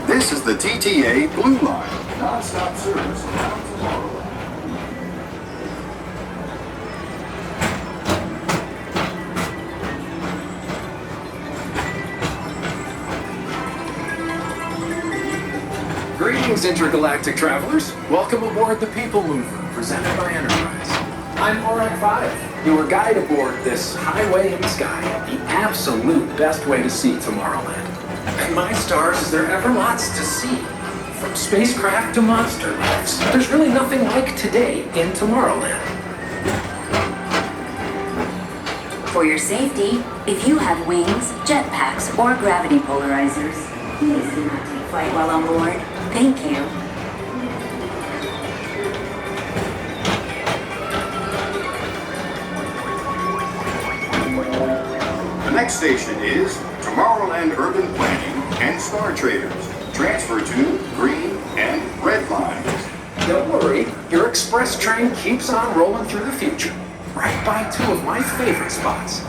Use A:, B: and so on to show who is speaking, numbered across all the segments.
A: This is the TTA Blue Line, non-stop service around Tomorrowland.
B: Greetings, intergalactic travelers. Welcome aboard the PeopleMover, presented by Enterprise. I'm Orak 5, your guide aboard this highway in the sky, the absolute best way to see Tomorrowland. And my stars, is there ever lots to see? From spacecraft to monster lives, there's really nothing like today in Tomorrowland.
C: For your safety, if you have wings, jetpacks, or gravity polarizers, please do not take flight while on board. Thank you.
A: The next station is Tomorrowland Urban Planning and Star Traders. Transfer to green and red lines.
B: Don't worry, your express train keeps on rolling through the future, right by two of my favorite spots.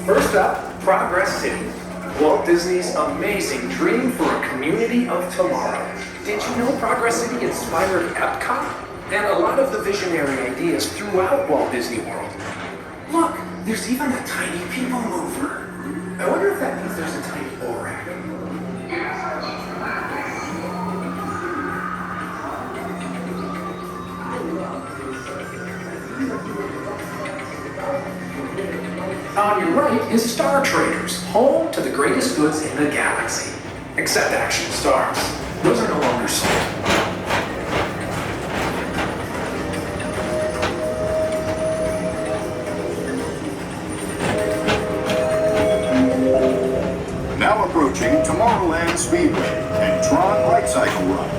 B: First up, Progress City, Walt Disney's amazing dream for a community of tomorrow. Did you know Progress City inspired Epcot? And a lot of the visionary ideas throughout Walt Disney World. Look, there's even a tiny PeopleMover. I wonder if that means there's a tiny ORAC. On your right is Star Traders, home to the greatest goods in the galaxy. Except action stars. Those are no longer sold.
A: Now approaching Tomorrowland Speedway and Tron Light Cycle Run.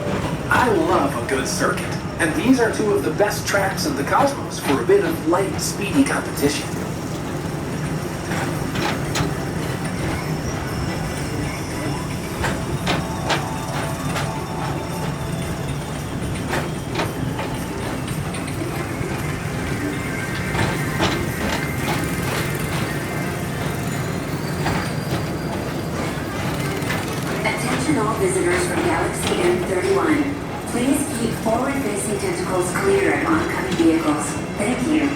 B: I love a good circuit, and these are two of the best tracks in the cosmos for a bit of light, speedy competition.
C: Attention all visitors from Galaxy M31. Please keep forward-facing tentacles clear of oncoming vehicles. Thank you.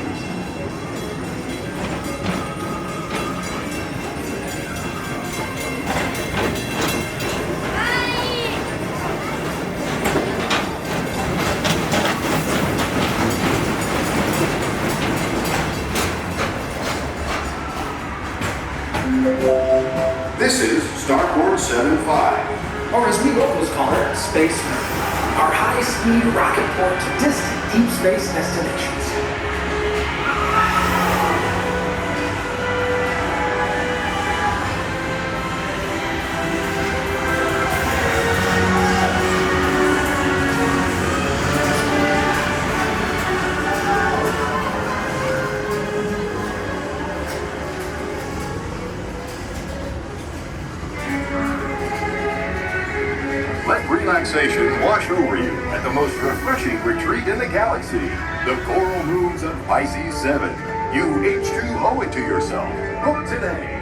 A: This is Starport 75.
B: Or as we locals call it, Space Moon. Our high-speed rocket port to distant deep space destinations.
A: Let relaxation wash over you at the most refreshing retreat in the galaxy, the Coral Moons of Pisces 7. You H2 owe it to yourself. Book today.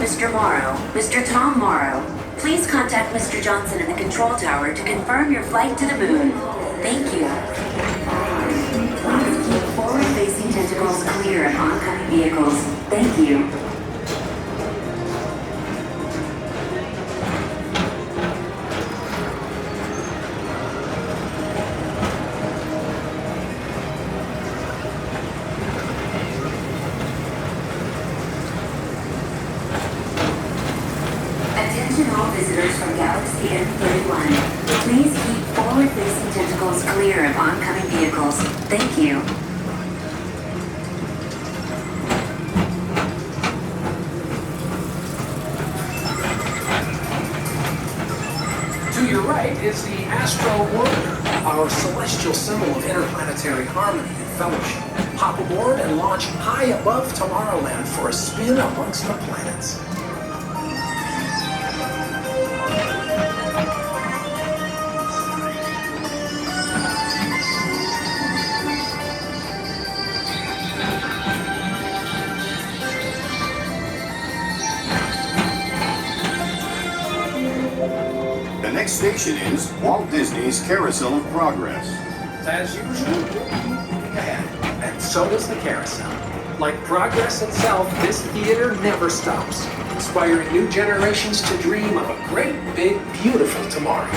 C: Mr. Morrow, Mr. Tom Morrow. Please contact Mr. Johnson in the control tower to confirm your flight to the moon. Thank you. Please keep forward-facing tentacles clear of oncoming vehicles. Thank you. Attention all visitors from Galaxy M31. Please keep forward-facing tentacles clear of oncoming vehicles. Thank you.
B: To your right is the Astro Orbiter, our celestial symbol of interplanetary harmony and fellowship. Hop aboard and launch high above Tomorrowland for a spin amongst the planets.
A: The next station is Walt Disney's Carousel of Progress.
B: As usual, we'll keep moving ahead, and so does the carousel. Like progress itself, this theater never stops, inspiring new generations to dream of a great, big, beautiful tomorrow.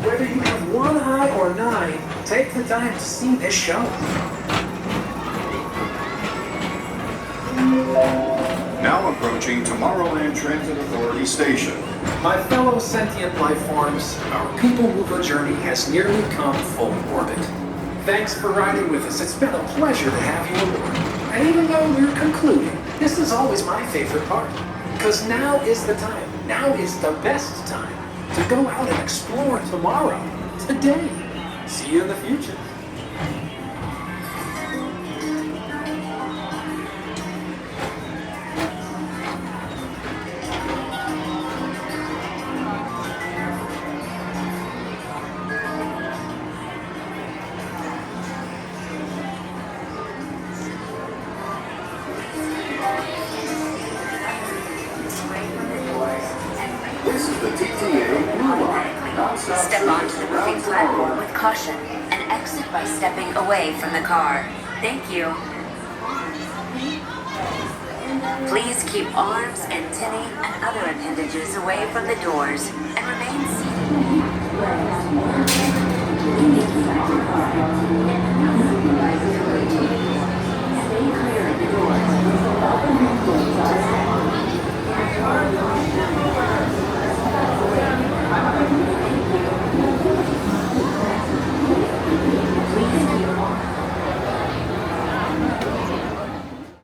B: Whether you have one eye or nine, take the time to see this show.
A: Now approaching Tomorrowland Transit Authority Station.
B: My fellow sentient life forms, our PeopleMover journey has nearly come full orbit. Thanks for riding with us. It's been a pleasure to have you aboard. And even though we're concluding, this is always my favorite part. Because now is the time. Now is the best time to go out and explore tomorrow, today. See you in the future.
A: This is the TTA Ride.
C: Step onto the moving platform with caution and exit by stepping away from the car. Thank you. Please keep arms, antennae, and other appendages away from the doors and remain seated.